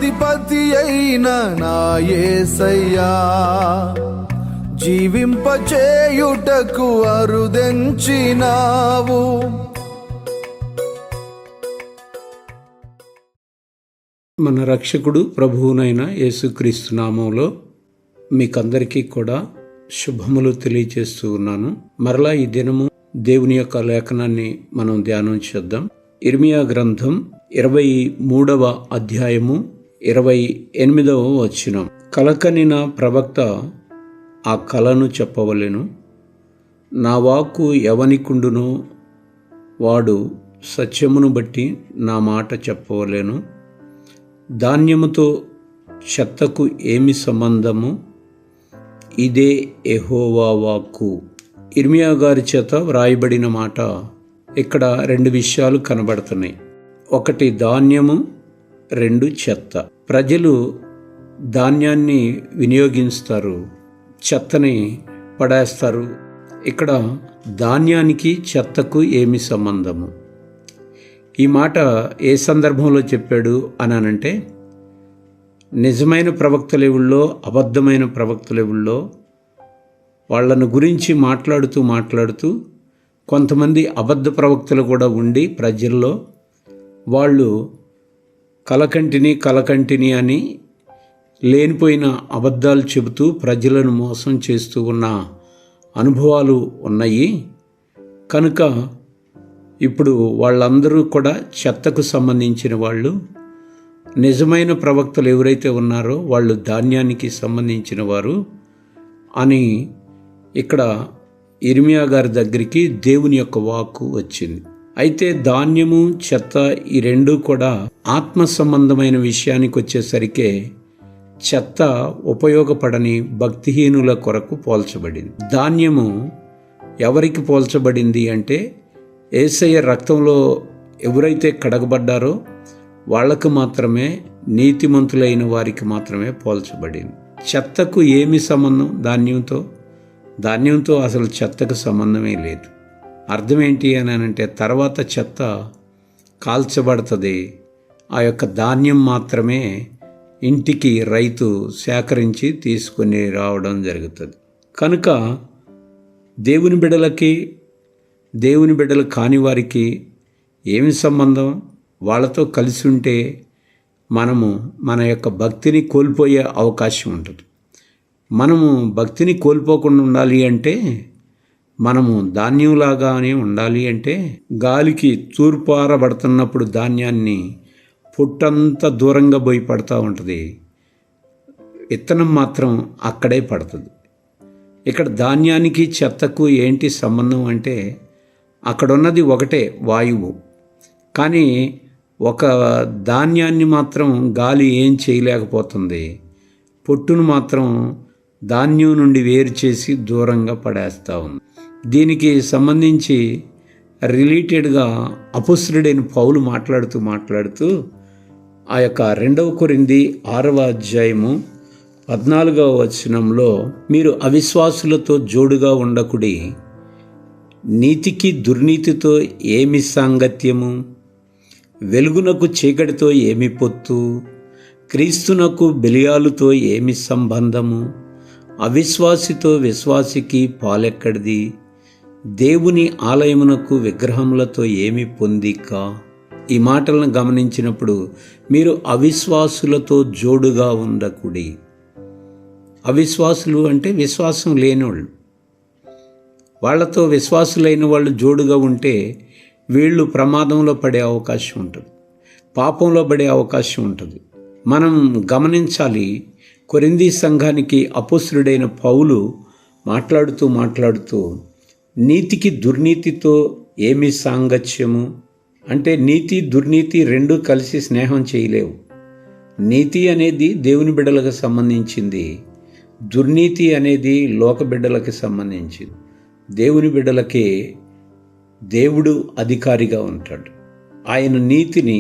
అధిపతి అయిన నా యేసయ్యా, జీవింపచేయుటకు అరుదెంచినావు. మన రక్షకుడు ప్రభువునైన యేసుక్రీస్తు నామంలో మీకందరికీ కూడా శుభములు తెలియజేస్తూ ఉన్నాను. మరలా ఈ దినము దేవుని యొక్క లేఖనాన్ని మనం ధ్యానం చేద్దాం. ఇర్మియా గ్రంథం 23వ అధ్యాయము 28వ వచనం. కలకనిన ప్రవక్త ఆ కలను చెప్పవలెను, నా వాక్కు ఎవనికుండునో వాడు సత్యమును బట్టి నా మాట చెప్పవలెను. ధాన్యముతో చెత్తకు ఏమి సంబంధము? ఇదే యెహోవా వాక్కు. ఇర్మియా గారి చేత వ్రాయబడిన మాట. ఇక్కడ 2 విషయాలు కనబడుతున్నాయి. ఒకటి ధాన్యము, 2 చెత్త. ప్రజలు ధాన్యాన్ని వినియోగిస్తారు, చెత్తని పడేస్తారు. ఇక్కడ ధాన్యానికి చెత్తకు ఏమి సంబంధము? ఈ మాట ఏ సందర్భంలో చెప్పాడు అని అనంటే, నిజమైన ప్రవక్తలెవుల్లో, అబద్ధమైన ప్రవక్తలెవుల్లో వాళ్ళను గురించి మాట్లాడుతూ కొంతమంది అబద్ధ ప్రవక్తలు కూడా ఉండి ప్రజల్లో వాళ్ళు కలకంటిని అని లేనిపోయిన అబద్ధాలు చెబుతూ ప్రజలను మోసం చేస్తూ ఉన్న అనుభవాలు ఉన్నాయి. కనుక ఇప్పుడు వాళ్ళందరూ కూడా చెత్తకు సంబంధించిన వాళ్ళు. నిజమైన ప్రవక్తలు ఎవరైతే ఉన్నారో వాళ్ళు ధాన్యానికి సంబంధించిన వారు అని ఇక్కడ ఇర్మియా గారి దగ్గరికి దేవుని యొక్క వాక్కు వచ్చింది. అయితే ధాన్యము, చెత్త ఈ 2 కూడా ఆత్మ సంబంధమైన విషయానికి వచ్చేసరికి చెత్త ఉపయోగపడని భక్తిహీనుల కొరకు పోల్చబడింది. ధాన్యము ఎవరికి పోల్చబడింది అంటే, యేసయ్య రక్తంలో ఎవరైతే కడగబడ్డారో వాళ్లకు మాత్రమే, నీతిమంతులైన వారికి మాత్రమే పోల్చబడింది. చెత్తకు ఏమి సంబంధం ధాన్యంతో అసలు చెత్తకు సంబంధమే లేదు. అర్థం ఏంటి అని అంటే, తర్వాత చెత్త కాల్చబడుతుంది, ఆ యొక్క ధాన్యం మాత్రమే ఇంటికి రైతు సేకరించి తీసుకొని రావడం జరుగుతుంది. కనుక దేవుని బిడ్డలు కాని వారికి ఏమి సంబంధం? వాళ్ళతో కలిసి ఉంటే మనము మన యొక్క భక్తిని కోల్పోయే అవకాశం ఉంటుంది. మనము భక్తిని కోల్పోకుండా ఉండాలి అంటే, మనము ధాన్యంలాగానే ఉండాలి అంటే, గాలికి తూర్పారబడుతున్నప్పుడు ధాన్యాన్ని పొట్టంతా దూరంగా పోయి పడుతూ ఉంటుంది, విత్తనం మాత్రం అక్కడే పడుతుంది. ఇక్కడ ధాన్యానికి చెత్తకు ఏంటి సంబంధం అంటే, అక్కడున్నది ఒకటే, వాయువు. కానీ ఒక ధాన్యాన్ని మాత్రం గాలి ఏం చేయలేకపోతుంది, పొట్టును మాత్రం ధాన్యం నుండి వేరు చేసి దూరంగా పడేస్తూ ఉంది. దీనికి సంబంధించి రిలేటెడ్గా అపొస్తలుడైన పౌలు మాట్లాడుతూ ఆ యొక్క 2 కొరింథీ 6వ అధ్యాయము 14వ వచనంలో, మీరు అవిశ్వాసులతో జోడుగా ఉండకుడి, నీతికి దుర్నీతితో ఏమి సాంగత్యము? వెలుగునకు చీకటితో ఏమి పొత్తు? క్రీస్తునకు బెలియాలుతో ఏమి సంబంధము? అవిశ్వాసితో విశ్వాసికి పాలెక్కడిది? దేవుని ఆలయమునకు విగ్రహములతో ఏమి పొందిక? ఈ మాటలను గమనించినప్పుడు, మీరు అవిశ్వాసులతో జోడుగా ఉండకుడి. అవిశ్వాసులు అంటే విశ్వాసం లేనివాళ్ళు. వాళ్లతో విశ్వాసులైన వాళ్ళు జోడుగా ఉంటే వీళ్ళు ప్రమాదంలో పడే అవకాశం ఉంటుంది, పాపంలో పడే అవకాశం ఉంటుంది. మనం గమనించాలి. కొరింథీ సంఘానికి అపొస్తలుడైన పౌలు మాట్లాడుతూ నీతికి దుర్నీతితో ఏమి సాంగత్యము అంటే, నీతి దుర్నీతి 2 కలిసి స్నేహం చేయలేవు. నీతి అనేది దేవుని బిడ్డలకు సంబంధించింది, దుర్నీతి అనేది లోక బిడ్డలకు సంబంధించింది. దేవుని బిడ్డలకి దేవుడు అధికారిగా ఉంటాడు. ఆయన నీతిని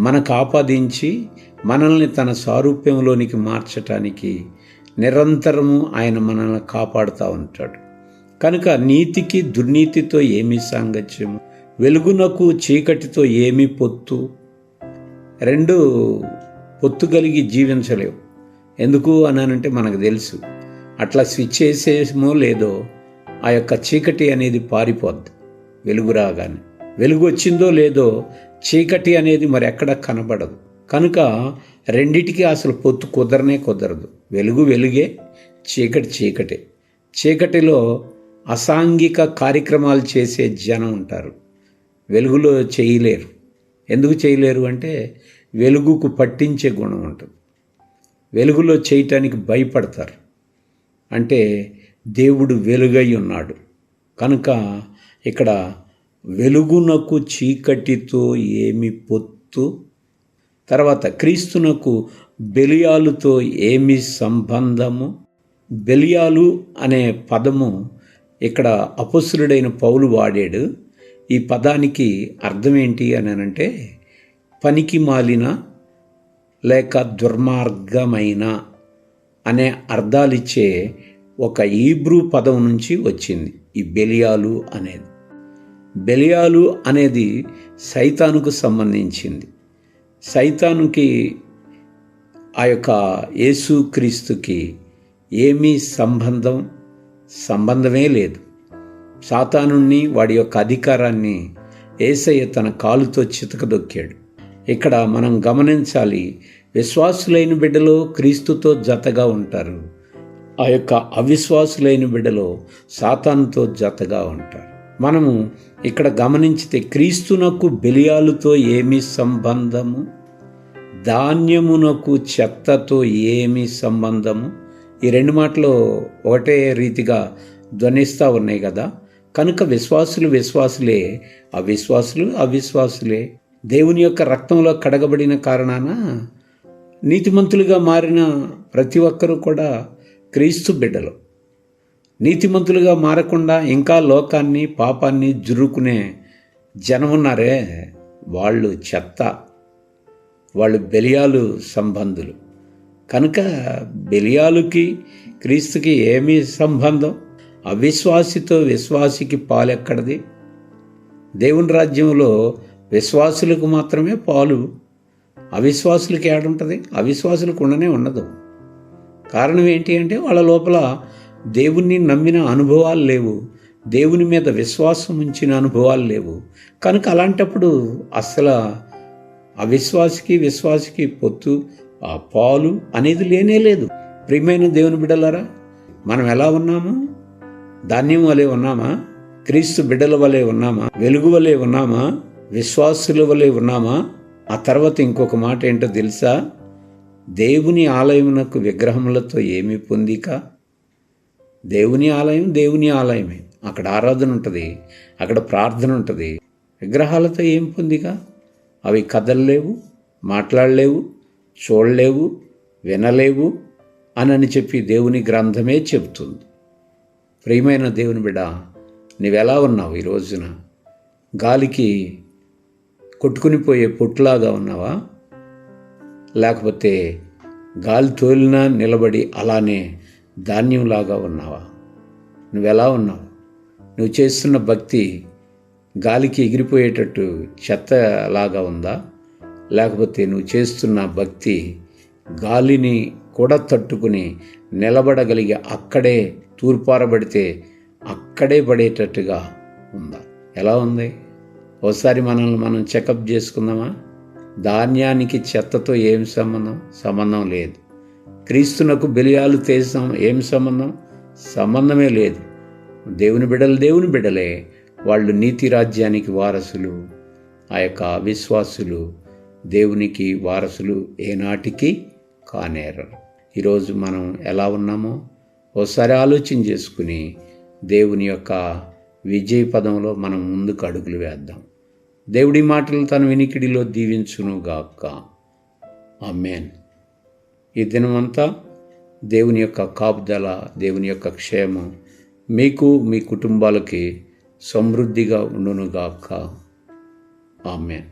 మనకు ఆపాదించి మనల్ని తన సారూప్యంలోనికి మార్చటానికి నిరంతరము ఆయన మనల్ని కాపాడుతూ ఉంటాడు. కనుక నీతికి దుర్నీతితో ఏమి సాంగత్యము? వెలుగునకు చీకటితో ఏమి పొత్తు? 2 పొత్తు కలిగి జీవించలేవు. ఎందుకు అనంటే మనకు తెలుసు, అట్లా స్విచ్ చేసేమో లేదో ఆ యొక్క చీకటి అనేది పారిపోద్ది. వెలుగు రాగానే వెలుగు వచ్చిందో లేదో చీకటి అనేది మరి ఎక్కడ కనబడదు. కనుక రెండిటికి అసలు పొత్తు కుదరదు. వెలుగు వెలుగే, చీకటి చీకటే. చీకటిలో అసాంఘిక కార్యక్రమాలు చేసే జనం ఉంటారు, వెలుగులో చేయలేరు. ఎందుకు చేయలేరు అంటే వెలుగుకు పట్టించే గుణం ఉంటుంది. వెలుగులో చేయటానికి భయపడతారు. అంటే దేవుడు వెలుగై ఉన్నాడు కనుక ఇక్కడ వెలుగునకు చీకటితో ఏమి పొత్తు, తర్వాత క్రీస్తునకు బెలియాలుతో ఏమి సంబంధము. బెలియాలు అనే పదము ఇక్కడ అపొస్తలుడైన పౌలు వాడాడు. ఈ పదానికి అర్థం ఏంటి అని అంటే పనికి మాలిన లేక దుర్మార్గమైన అనే అర్థాలిచ్చే ఒక హీబ్రూ పదం నుంచి వచ్చింది ఈ బెలియాలు అనేది. బెలియాలు అనేది సైతానుకు సంబంధించింది. సైతానుకి ఆ యొక్క యేసుక్రీస్తుకి ఏమీ సంబంధమే లేదు. సాతానుణ్ణి, వాడి యొక్క అధికారాన్ని యేసయ్య తన కాలుతో చితకదొక్కాడు. ఇక్కడ మనం గమనించాలి, విశ్వాసులైన బిడ్డలో క్రీస్తుతో జతగా ఉంటారు, ఆ యొక్క అవిశ్వాసులైన బిడ్డలో సాతానుతో జతగా ఉంటారు. మనము ఇక్కడ గమనించితే క్రీస్తునకు బెలియాలుతో ఏమి సంబంధము, ధాన్యమునకు చెత్తతో ఏమి సంబంధము. ఈ రెండు మాటలు ఒకటే రీతిగా ధ్వనిస్తూ ఉన్నాయి కదా. కనుక విశ్వాసులే, అవిశ్వాసులే. దేవుని యొక్క రక్తంలో కడగబడిన కారణాన నీతిమంతులుగా మారిన ప్రతి ఒక్కరూ కూడా క్రీస్తు బిడ్డలు. నీతిమంతులుగా మారకుండా ఇంకా లోకాన్ని, పాపాన్ని జుర్రుకునే జనం ఉన్నారే, వాళ్ళు చెత్త, వాళ్ళు బెలియాలు సంబంధులు. కనుక బెలియాలుకి క్రీస్తుకి ఏమీ సంబంధం? అవిశ్వాసితో విశ్వాసికి పాలెక్కడది? దేవుని రాజ్యంలో విశ్వాసులకు మాత్రమే పాలు, అవిశ్వాసులకి ఏడుంటుంది? అవిశ్వాసులకు ఉండదు. కారణం ఏంటి అంటే వాళ్ళ లోపల దేవుణ్ణి నమ్మిన అనుభవాలు లేవు, దేవుని మీద విశ్వాసం ఉంచిన అనుభవాలు లేవు. కనుక అలాంటప్పుడు అసలు విశ్వాసికి పొత్తు, ఆ పాలు అనేది లేనే. ప్రియమైన దేవుని బిడ్డలారా, మనం ఎలా ఉన్నాము? ధాన్యం వలె ఉన్నామా? క్రీస్తు బిడ్డల వలె ఉన్నామా? వెలుగు వలె ఉన్నామా? విశ్వాసుల వలె ఉన్నామా? ఆ తర్వాత ఇంకొక మాట ఏంటో తెలుసా? దేవుని ఆలయమునకు విగ్రహములతో ఏమి పొందిక? దేవుని ఆలయమే. అక్కడ ఆరాధన ఉంటుంది, అక్కడ ప్రార్థన ఉంటుంది. విగ్రహాలతో ఏం పొందిక? అవి కదలలేవు, మాట్లాడలేవు, చూడలేవు, వినలేవు అని చెప్పి దేవుని గ్రంథమే చెబుతుంది. ప్రియమైన దేవుని బిడ్డ, నీవెలా ఉన్నావు ఈ రోజున? గాలికి కొట్టుకునిపోయే పొట్టులాగా ఉన్నావా? లేకపోతే గాలి తోలినా నిలబడి అలానే ధాన్యంలాగా ఉన్నావా? నువ్వెలా ఉన్నావు? నువ్వు చేస్తున్న భక్తి గాలికి ఎగిరిపోయేటట్టు చెత్తలాగా ఉందా? లేకపోతే నువ్వు చేస్తున్న భక్తి గాలిని కూడా తట్టుకుని నిలబడగలిగి అక్కడే తూర్పారబడితే అక్కడే పడేటట్టుగా ఉందా? ఎలా ఉంది? ఒకసారి మనల్ని మనం చెకప్ చేసుకుందామా? ధాన్యానికి చెత్తతో ఏం సంబంధం లేదు. క్రీస్తునకు బెలియాలు తేజం ఏం సంబంధమే లేదు. దేవుని బిడ్డలే, వాళ్ళు నీతి రాజ్యానికి వారసులు. ఆ యొక్క అవిశ్వాసులు దేవునికి వారసులు ఏనాటికి కానేరరు. ఈరోజు మనం ఎలా ఉన్నామో ఒకసారి ఆలోచన చేసుకుని దేవుని యొక్క విజయ పదంలో మనం ముందుకు అడుగులు వేద్దాం. దేవుడి మాటలు తన వినికిడిలో దీవించునుగాక. ఆమేన్. ఈ దినమంతా దేవుని యొక్క కాపుదల, దేవుని యొక్క క్షేమం మీకు, మీ కుటుంబాలకి సమృద్ధిగా ఉండునుగాక. ఆమేన్.